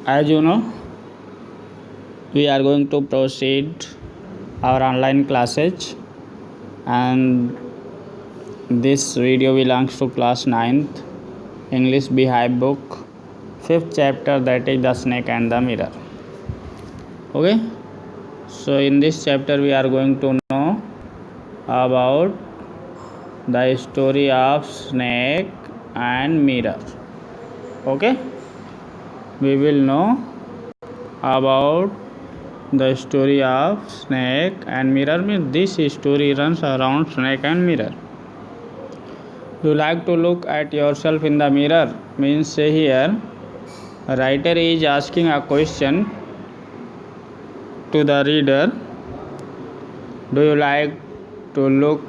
As you know, we are going to proceed our online classes, and this video belongs to class 9th English Beehive book, 5th chapter, that is the snake and the mirror. Okay, so in this chapter we are going to know about the story of snake and mirror. Okay, we will know about the story of snake and mirror. Means this story runs around snake and mirror. You like to look at yourself in the mirror? Means say here a writer is asking a question to the reader. Do you like to look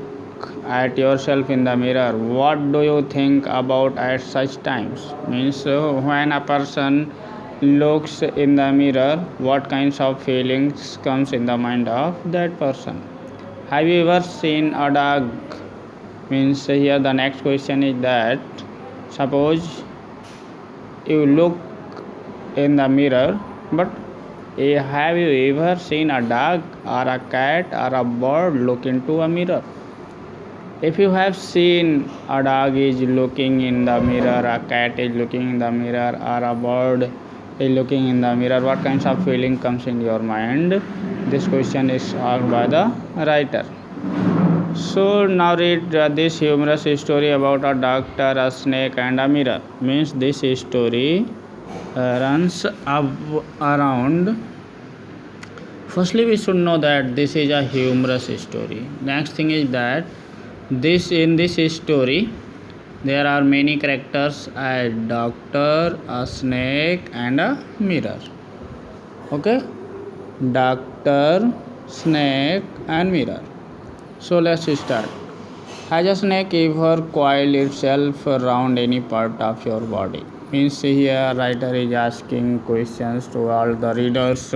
at yourself in the mirror? What do you think about at such times? Means when a person looks in the mirror, what kinds of feelings comes in the mind of that person? Have you ever seen a dog? Means here the next question is that suppose you look in the mirror, but have you ever seen a dog or a cat or a bird look into a mirror? If you have seen a dog is looking in the mirror, a cat is looking in the mirror, or a bird is looking in the mirror, what kinds of feeling comes in your mind? This question is asked by the writer. So now read this humorous story about a doctor, a snake, and a mirror. Means this story runs around. Firstly, we should know that this is a humorous story. Next thing is that in this story there are many characters: a doctor, a snake, and a mirror. Okay, doctor, snake, and mirror. So let's start. Has a snake ever coiled itself around any part of your body? Means here writer is asking questions to all the readers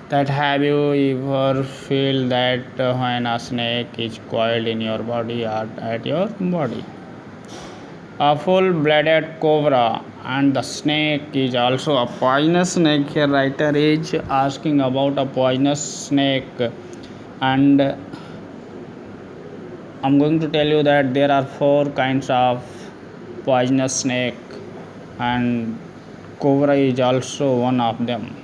that have you ever feel that when a snake is coiled in your body or at your body? A full-blooded cobra, and the snake is also a poisonous snake. Here writer is asking about a poisonous snake, and I'm going to tell you that there are 4 kinds of poisonous snake, and cobra is also one of them.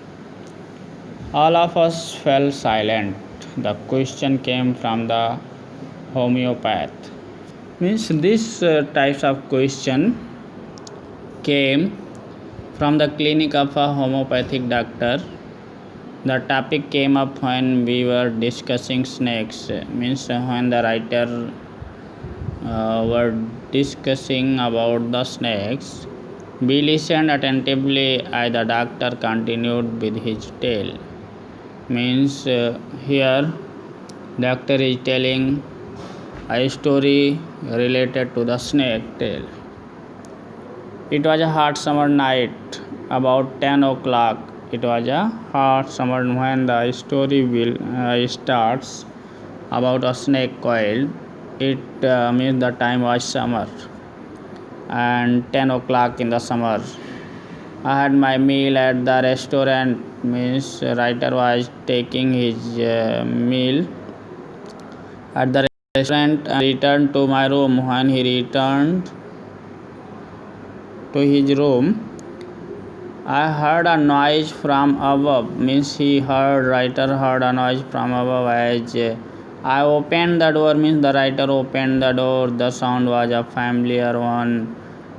All of us fell silent. The question came from the homeopath. Means this types of question came from the clinic of a homeopathic doctor. The topic came up when we were discussing snakes. Means when the writer were discussing about the snakes, we listened attentively as the doctor continued with his tale. Means here doctor is telling a story related to the snake tale. It was a hot summer night, about 10 o'clock. It was a hot summer when the story starts about a snake coiled. It means the time was summer and 10 o'clock in the summer. I had my meal at the restaurant. Means writer was taking his meal at the restaurant and returned to my room. When he returned to his room, I heard a noise from above. Means writer heard a noise from above as I opened the door. Means the writer opened the door. The sound was a familiar one.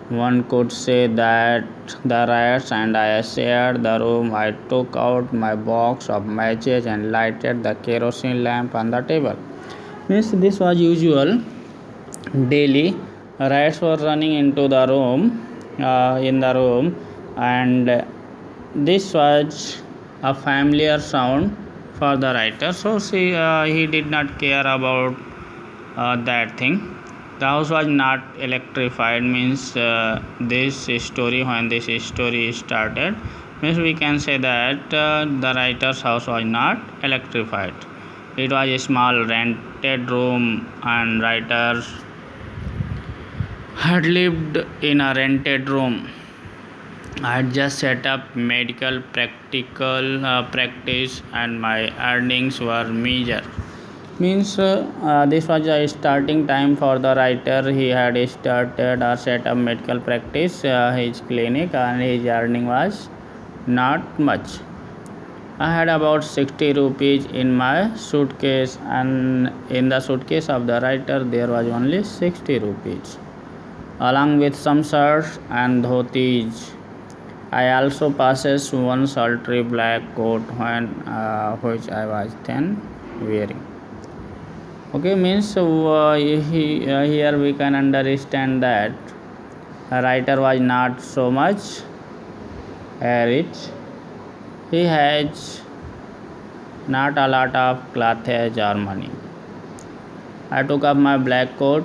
One could say that the rats and I shared the room. I took out my box of matches and lighted the kerosene lamp on the table. Means this was usual. Daily, rats were running into the room, and this was a familiar sound for the writer. So he did not care about that thing. The house was not electrified. Means when this story started, means we can say that the writer's house was not electrified. It was a small rented room, and writer had lived in a rented room. I had just set up medical practical practice and my earnings were meager. Means this was a starting time for the writer. He had started or set up medical practice, his clinic, and his earning was not much. I had about 60 rupees in my suitcase, and in the suitcase of the writer there was only 60 rupees, along with some shirts and dhotis. I also possessed one sultry black coat which I was then wearing. Okay, means here we can understand that a writer was not so much rich. He has not a lot of clothes or money. I took up my black coat,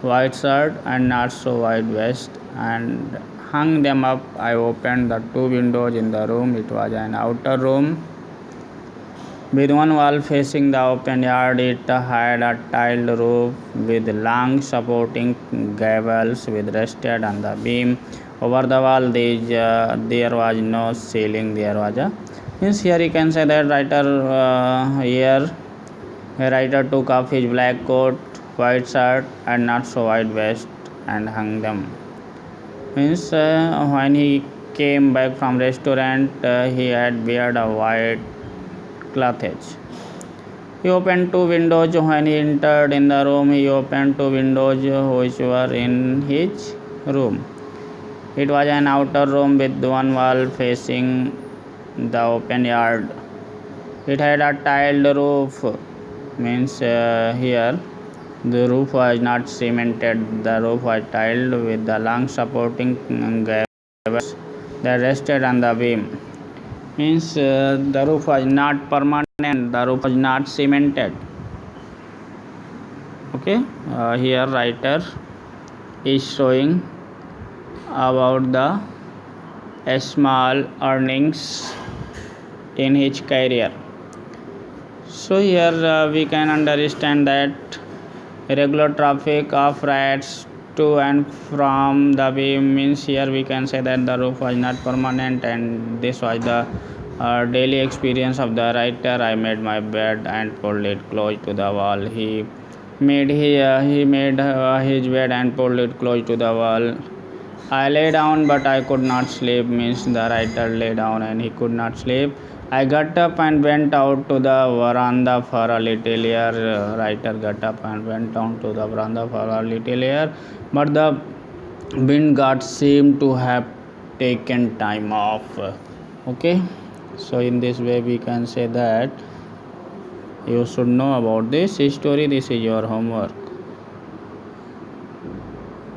white shirt, and not so white vest and hung them up. I opened the two windows in the room. It was an outer room with one wall facing the open yard. It had a tiled roof with long supporting gables which rested on the beam. Over the wall there was no ceiling. There was a means here you can say that here a writer took off his black coat, white shirt, and not so white vest and hung them. Means when he came back from restaurant, he had weared a white clothes. He opened two windows when he entered in the room. He opened two windows which were in his room. It was an outer room with one wall facing the open yard. It had a tiled roof. Means here the roof was not cemented. The roof was tiled with the long supporting gables that rested on the beam. Means the roof was not permanent. The roof was not cemented. Okay, here writer is showing about the small earnings in his career. So here we can understand that regular traffic of rats to and from the beam. Means here we can say that the roof was not permanent, and this was the daily experience of the writer. I made my bed and pulled it close to the wall. He made his bed and pulled it close to the wall. I lay down but I could not sleep. Means the writer lay down and he could not sleep. I got up and went out to the veranda for a little air. Writer got up and went down to the veranda for a little air, but the wind guard seemed to have taken time off. Okay, so in this way we can say that you should know about this story. This is your homework.